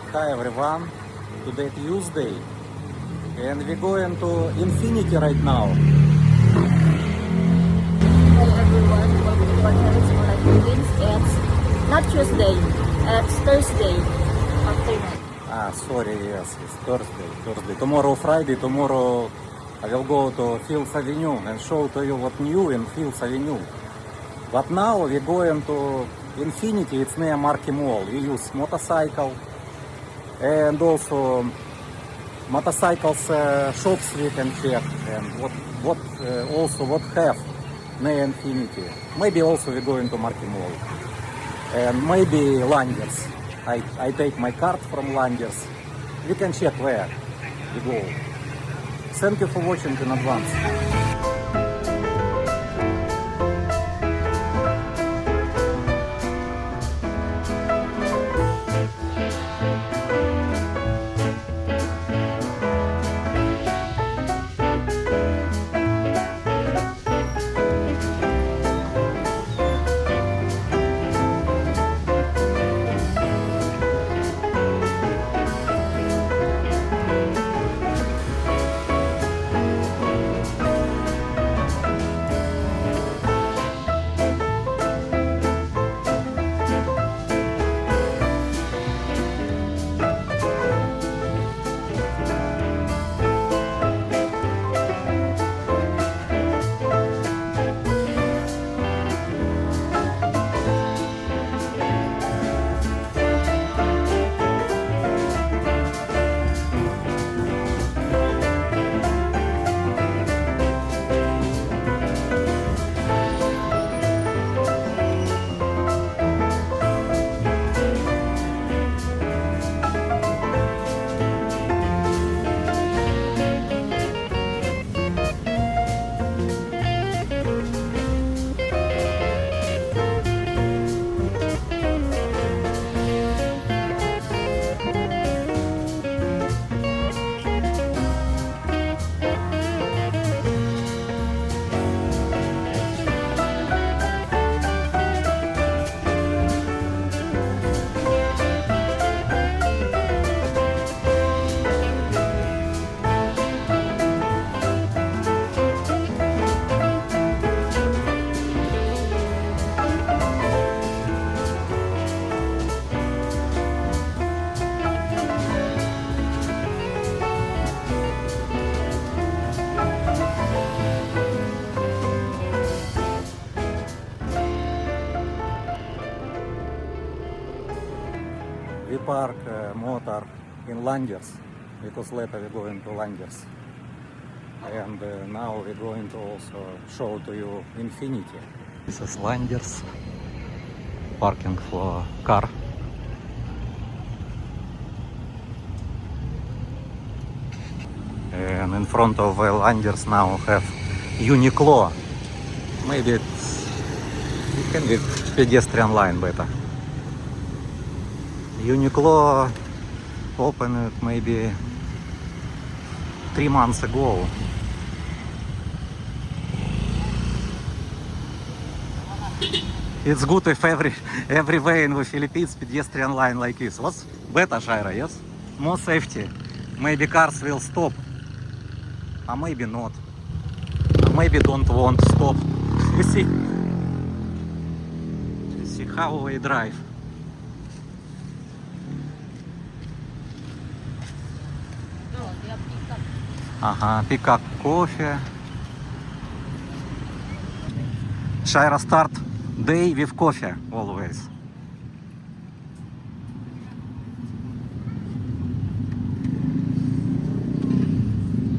Hi everyone, today Tuesday and we're going to Infinity right now. Hello everyone, welcome to our channel, Small Life Philippines. It's not Tuesday, it's Thursday afternoon. Sorry, yes, it's Thursday. Tomorrow Friday, tomorrow I will go to Fields Avenue and show to you what new in Fields Avenue. But now we're going to Infinity, it's near Marquee Mall. We use motorcycle and also motorcycles shops we can check and what have near Infinity. Maybe also we're going to Marquee Mall and maybe Landers. I take my card from Landers. We can check where we go. Thank you for watching in advance. We park motor in Landers because later we're going to Landers. And now we're going to also show to you Infinity. This is Landers, parking for car. And in front of Landers now have Uniqlo. Maybe it can be pedestrian line better. Uniqlo opened maybe 3 months ago. It's good if everywhere in the Philippines pedestrian line like this. What's better, Shaira, yes? More safety. Maybe cars will stop. Or maybe not. Or maybe don't want to stop. You see how we drive. Pick up coffee. Shaira start day with coffee always.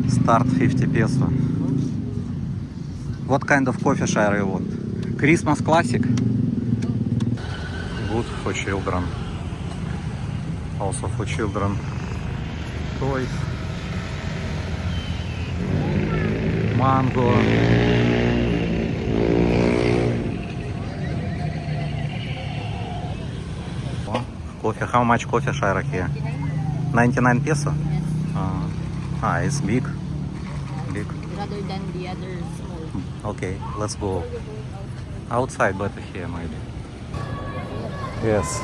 Start 50 peso. What kind of coffee, Shaira, you want? Christmas classic? Good for children. Also for children. Toys. Mango. Coffee. How much coffee, Shaira, here? 99 peso? It's big. Rather than the other small. Okay, let's go outside, better here maybe. Yes.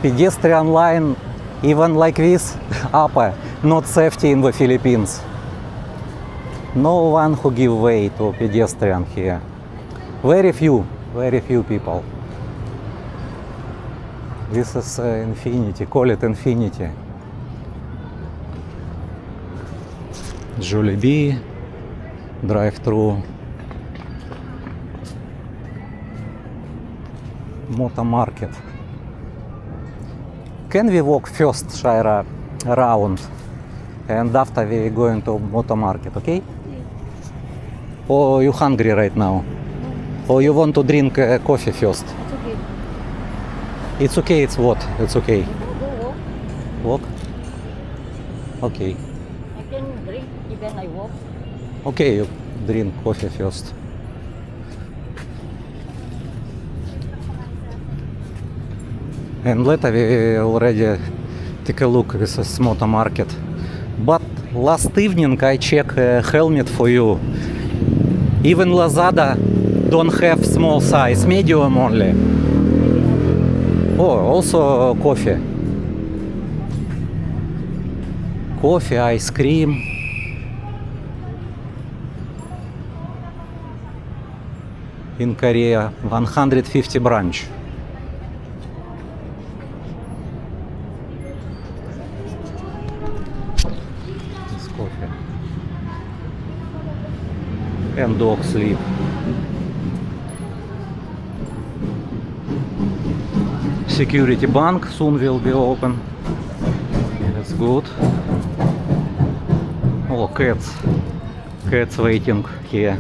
Pedestrian line Even like this, upper, not safety in the Philippines. No one who give way to pedestrian here. Very few people. This is Infinity, call it Infinity. Jollibee, drive-thru. Motor Market. Can we walk first, Shaira, around, and after we going to Motor Market, okay? Or you hungry right now? Or you want to drink coffee first? It's okay. It's okay, it's what? It's okay. Go Walk? walk. Okay. I can drink even I walk. Okay, you drink coffee first. And later we already take a look at this Motor Market. But last evening I check a helmet for you. Even Lazada don't have small size, medium only. Oh, also coffee. Coffee, ice cream. In Korea, 150 branch. This coffee. And dog sleep. Security bank soon will be open. That's good. Oh, cats. Cats waiting here.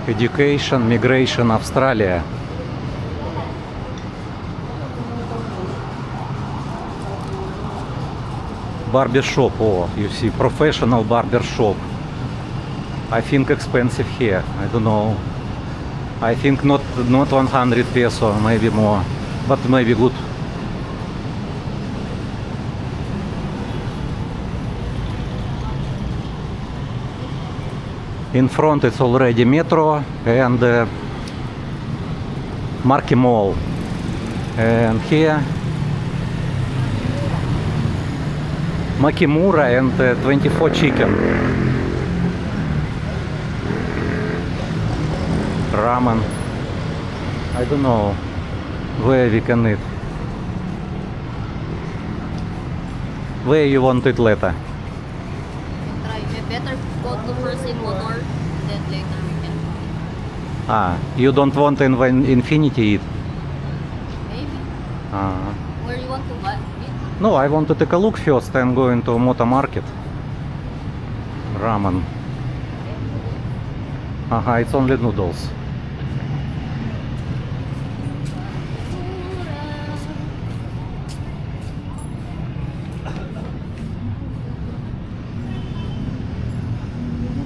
Education, migration, Australia. Barber shop, oh, you see, professional barber shop. I think expensive here, I don't know. I think not 100 peso, maybe more, but maybe good. In front it's already metro and Market Mall. And here Makimura and 24 Chicken. Ramen. I don't know where we can eat. Where you want it later? Try. We better go to first in motor, then later we can eat. Ah, you don't want in Infinity eat? Maybe. Ah. Where you want to buy eat? No, I want to take a look first. I'm going to Motor Market. Ramen. Aha, it's only noodles.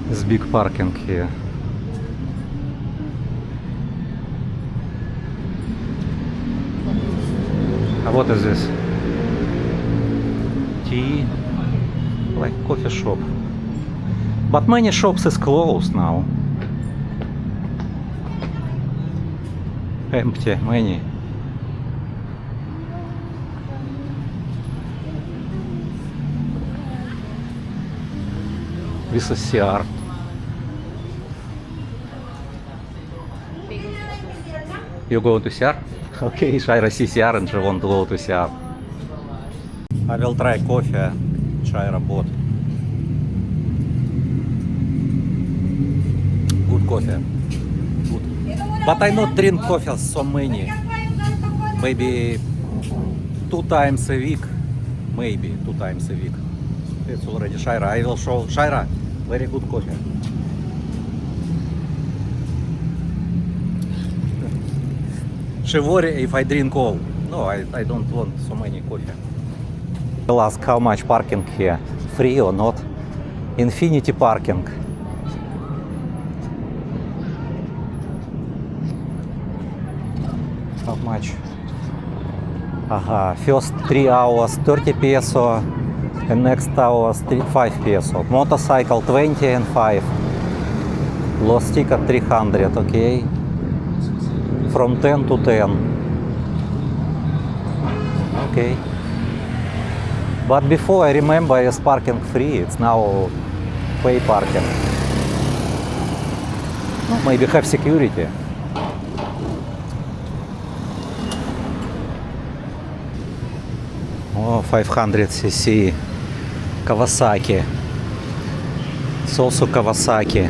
It's big parking here. What is this? Tea, like coffee shop. But many shops is closed now. Empty, many. This is CR. You go to CR? Okay, Shaira see CR and she want to go to CR. I will try coffee. Shaira bought. Good coffee. Good. But I not drink coffee so many. Maybe 2 times a week. Maybe 2 times a week. It's already Shaira. I will show Shaira. Very good coffee. She worry if I drink all. No, I don't want so many coffee. I'll ask how much parking here. Free or not? Infinity parking. How much? Ага, first 3 hours 30 peso, And next tower 5 peso. Motorcycle 20 and 5. Lost ticket 300, okay. From 10 to 10. Okay. But before I remember it's parking free, it's now pay parking. Maybe have security. Oh, 500cc Kawasaki. It's also Kawasaki.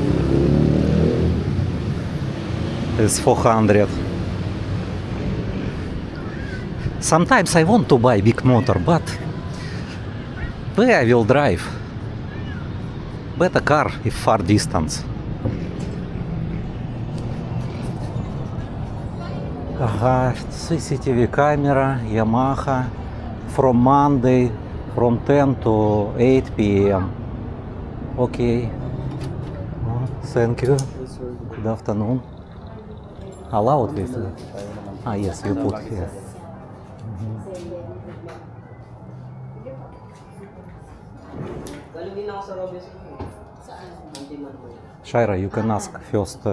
It's 400. Sometimes I want to buy big motor, but where I will drive? Better car if far distance. Ага, CCTV camera, Yamaha. From Monday, from 10 to 8 p.m. Okay. Oh, thank you. Good afternoon. Allowed with? Yes, you put here. Shaira, you can ask first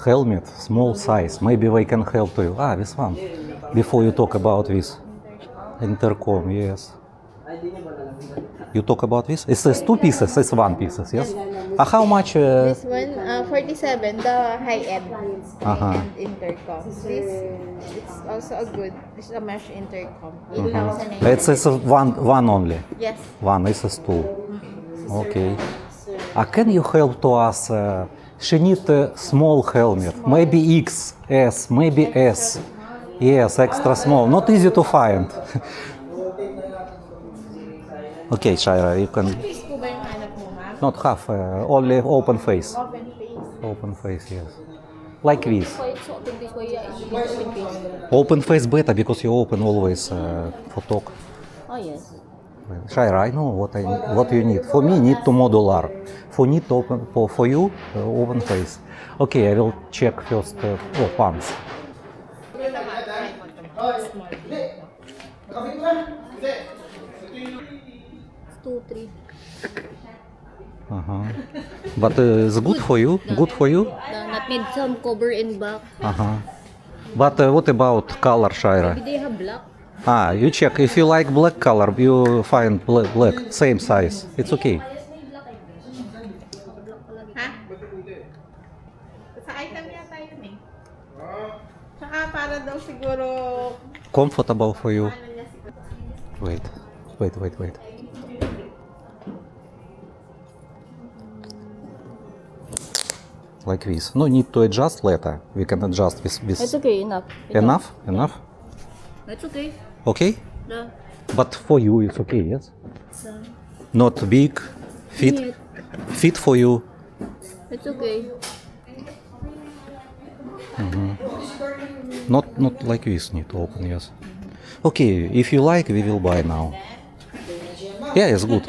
helmet, small size. Maybe they can help you. This one. Before you talk about this. Intercom, yes. You talk about this? It says 2 pieces, it's 1 piece, yes? How much? This one, 47, the high-end and intercom. This, it's also a good, it's a mesh intercom. 8,000. It says one only? Yes. One, it says 2. Okay. Can you help to us? She need a small helmet, maybe X, S, maybe S. Yes, extra small, not easy to find. Okay, Shaira, you can... Face ko ba yung hanap mo, ma'am? Not half, only open face. Open face. Open face, yes. Like this. So open this way, yeah, it's open face. Open face better because you open always for talk. Oh yes. Shaira, I know what you need. For me, need to modular. For you, open face. Okay, I will check first. Pants. Two, three. But it's good for you? Good for you? Not need some cover in back. But what about color, Shaira? Maybe they have black. You check. If you like black color, you find black, same size. It's okay. Ha? Sa item yata yun eh. Tsaka para daw siguro, Comfortable for you. ano niya siguro. Wait. Like this. No need to adjust later. We can adjust with It's okay, enough. enough. It's okay. Okay? No. But for you it's okay, yes? Not big, fit for you. It's okay. Not like this need to open, yes. Okay, if you like, we will buy now. Yeah, it's good.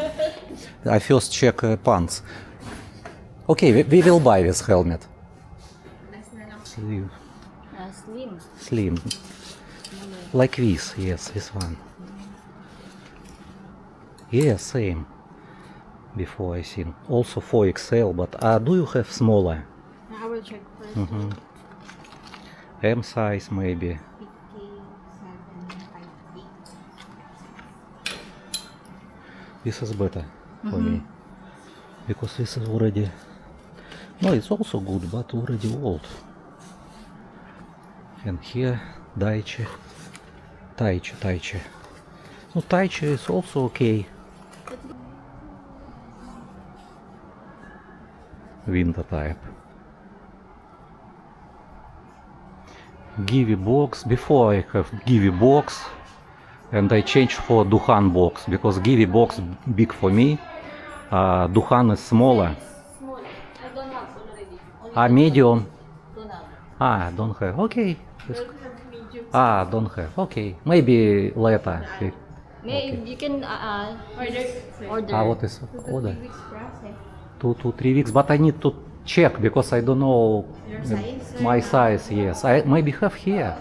I first check pants. Okay, we will buy this helmet. Slim. Slim. Like this, yes, this one. Yeah, same. Before I seen. Also 4XL, but do you have smaller? I will check first. M size maybe. This is better for me. Because this is already... No, it's also good, but already old. And here, Daichi. Taichi. No, Taichi is also okay. Winter type. Givi box. Before I have Givi box, and I changed for Duhan box because Givi box big for me. Duhan is smaller. Small. I don't have already. Medium. Don't have. Don't have. Okay. Don't have. Okay. Maybe later. Maybe you can order. What is order? 2 weeks process. 2 to 3 weeks, but I need to check because I don't know Your size? my size. Yes, I maybe have here.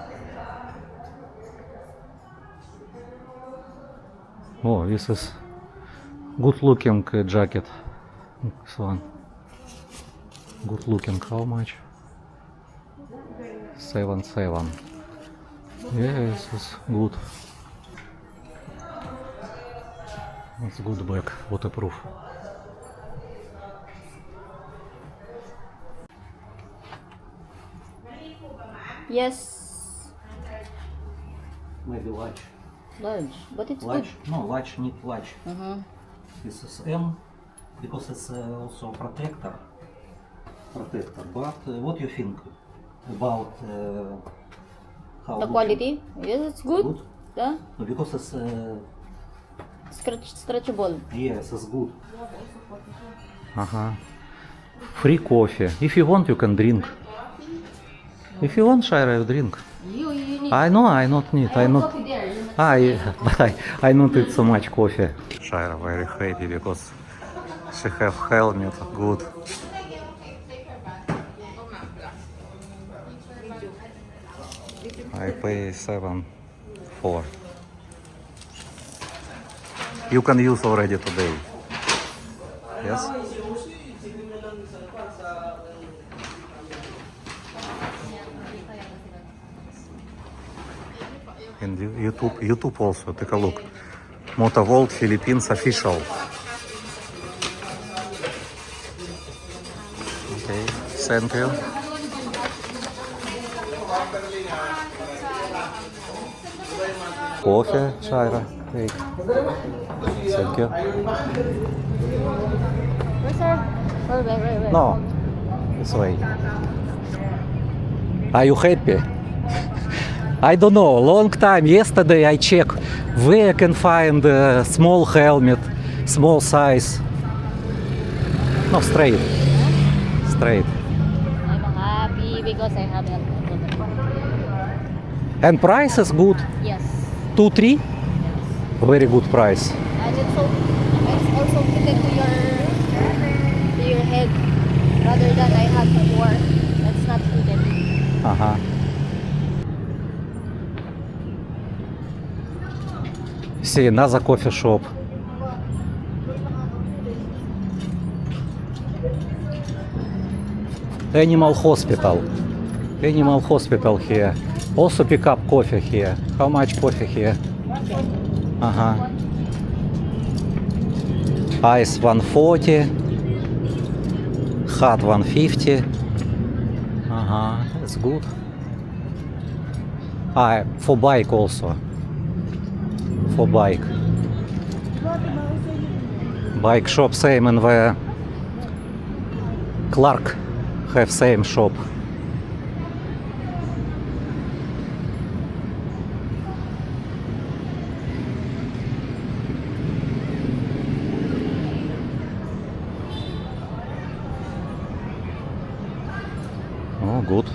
Oh, this is Good looking jacket. This one. Good looking. How much? 7. Yes, it's good. It's good bag. Waterproof. Yes. Maybe large. Large, but it's Large? No, large need large. good. This is M because it's also protector. But what you think about how The good- quality? Yes, it's good. Good? Yeah. No, because it's Stretchable. yes, it's good. Free coffee. If you want, you can drink. If you want, Shaira, you drink. You need. I know, I not need. I not. Coffee there. You must- But I not eat so much coffee. Shaira very happy because she have helmet. Good. I pay 7.4. You can use already today. Yes. And YouTube also. Take a look. Motovolt Philippines official. Okay, thank you. Coffee, Shaira. Take. Thank you. Reserve. Wait. No, this way. Are you happy? I don't know. Long time. Yesterday I checked where I can find a small helmet, small size. No, straight. I'm happy because I have it. And price is good. Yes. 2-3. Very good price. And it's also fitted to your head rather than I had before. That's not fitted. See another coffee shop. Animal hospital here. Also pick up coffee here. How much coffee here? Ice 140. Hot 150. That's good. For bike also. For bike. Bike shop same in the Clark have same shop. Oh, good.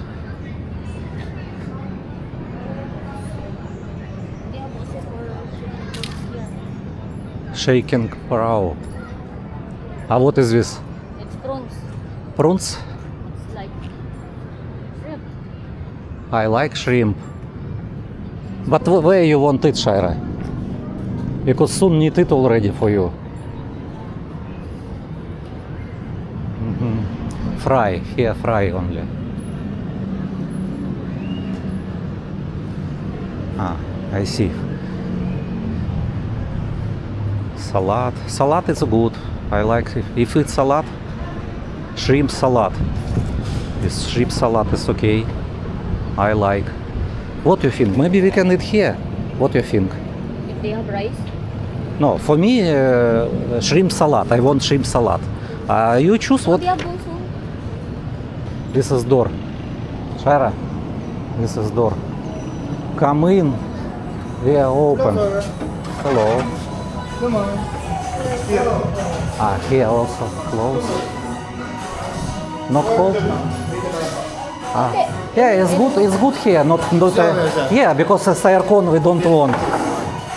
Shaking Pro. What is this? It's prawns. Prawns? It's like shrimp. I like shrimp. But where you want it, Shaira? Because soon need it already for you. Fry. Here fry only. I see. Salad. Salad is good. I like it. If it's salad, shrimp salad. This shrimp salad is okay. I like. What do you think? Maybe we can eat here. What do you think? If they have rice. No, for me, shrimp salad. I want shrimp salad. You choose what? They have also. This is door. Shaira, this is door. Come in. We are open. Hello. Come on. Here also closed. Not cold? Yeah, it's good. It's good here. Not yeah, because it's aircon we don't want.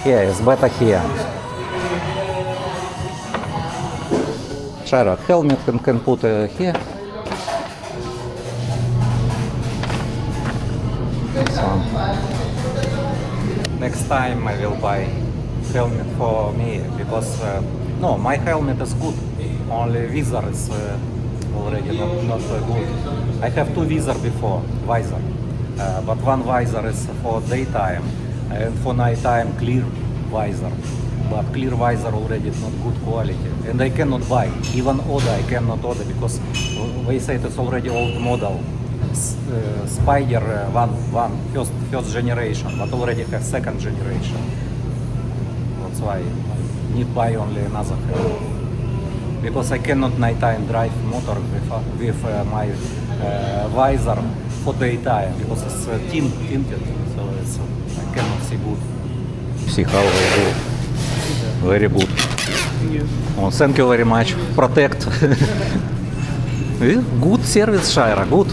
Yeah, it's better here. Shaira, helmet can put here. This one. Next time I will buy helmet for me because No, my helmet is good. Only visor is already not good. I have two visor before, visor. But one visor is for daytime and for nighttime clear visor. But clear visor already is not good quality. And I cannot buy. Even order, I cannot order because they say it's already old model. Spider first generation, but already have second generation. That's why I need buy only another helmet. Because I cannot nighttime drive motor with my visor for daytime because it's tinted, so I cannot see good. See how they do. Very good. Oh, thank you very much. Protect. Good service, Shaira. Good.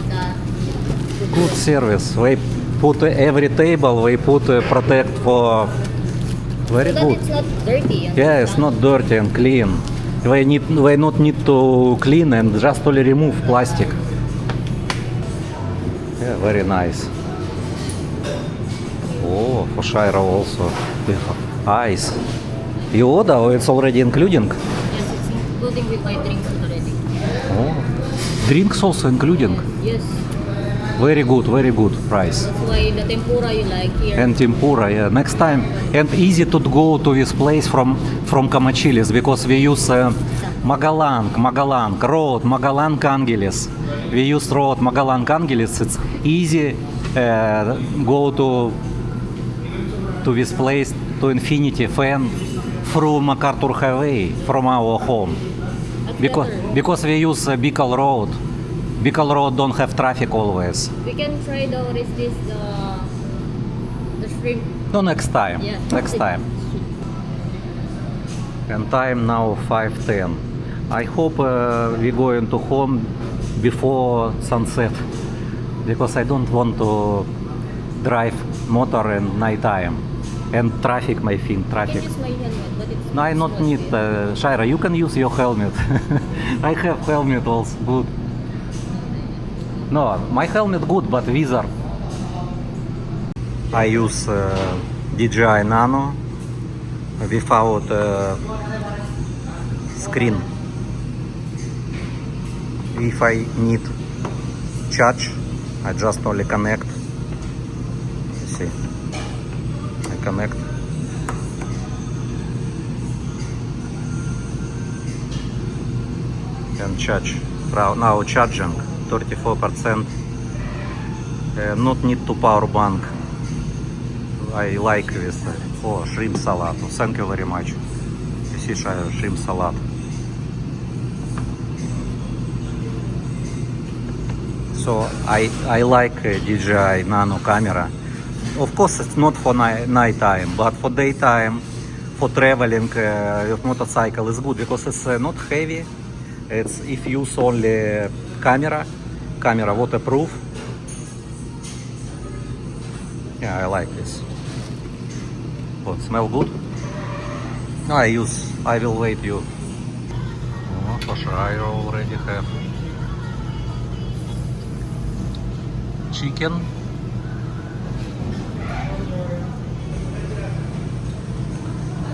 Good service. They put every table. They put protect for. Very So that good. it's not dirty. Yeah, it's not dirty and clean. They not need to clean and just only remove plastic. Yeah, very nice. Oh, for Shaira also with ice. You order or it's already including? Yes, it's including with my drinks already. Oh, drinks also including. Yes. Very good price. That's why the tempura you like here. And tempura, yeah. Next time, and easy to go to this place from Kamachilis because we use Magalang road, Magalang Angeles. We use road Magalang Angeles. It's easy go to this place to Infinity Fan through MacArthur Highway from our home. That's better. Because we use Bickel Road. Bickel Road don't have traffic always. We can try the what is this the shrimp. No, next time. Yeah. Next time. And time now 5:10. I hope we going to home before sunset because I don't want to drive motor in night time and traffic. My thing I traffic. can use my helmet, but it's No, I not need. Shaira, you can use your helmet. I have helmet also good. No, my helmet good, but visor. I use DJI Nano without screen. If I need charge, I just only connect. You see, I connect. And charge. Now charging 34%. Not need to power bank. I like this. Oh, shrimp salad. Thank you very much. You see, shrimp salad. So I like DJI Nano camera. Of course, it's not for night time, but for daytime, for traveling with motorcycle is good because it's not heavy. It's if you use only camera waterproof. Yeah, I like this. What, smell good? No, I will wait you. Oh, for sure, I already have chicken.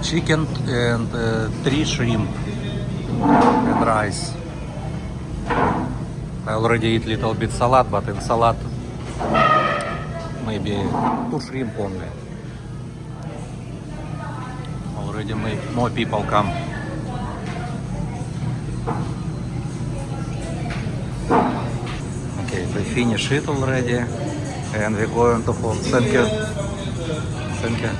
Chicken and 3 shrimp and rice. I already eat little bit salad, but in salad maybe 2 shrimp only. Already more people come. Okay, we finish it already and we're going to home. Thank you. Thank you.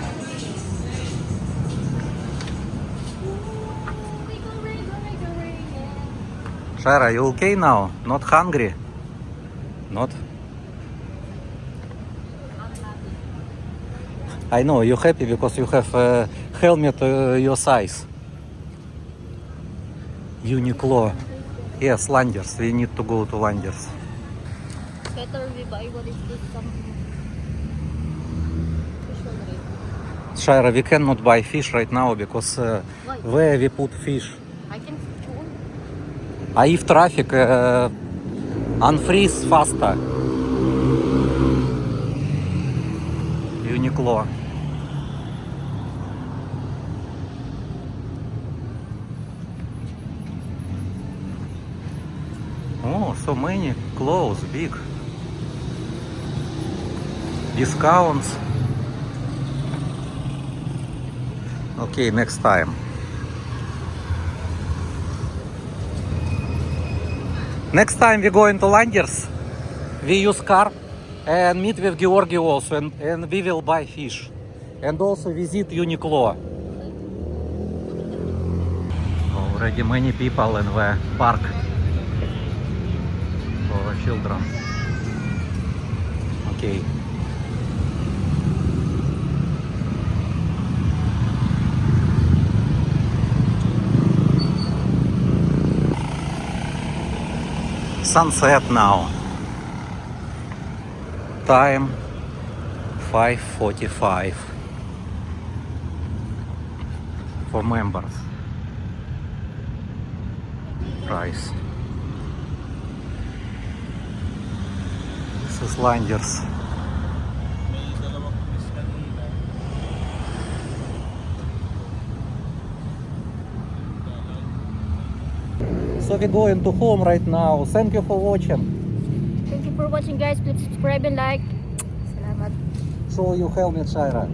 Shaira, you okay now? Not hungry? Not? I know, you're happy because you have a helmet your size. Uniqlo. Yes, Landers. We need to go to Landers. better we buy what is this something. Fish already. Shaira, we cannot buy fish right now because Why? where we put fish. I can chew. А if traffic unfreeze faster. Uniqlo. Oh, so many clothes, big. Discounts. Okay, next time. Next time we go into Landers. We use car and meet with Georgi also, and we will buy fish. And also visit Uniqlo. Already many people in the park for children. Okay. Sunset now. Time 5:45 for members. Price. This is Landers. So we're going to home right now. Thank you for watching. Thank you for watching, guys. Please subscribe and like. Salamat. Show you helmet, Shaira.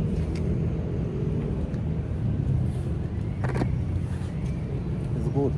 It's good.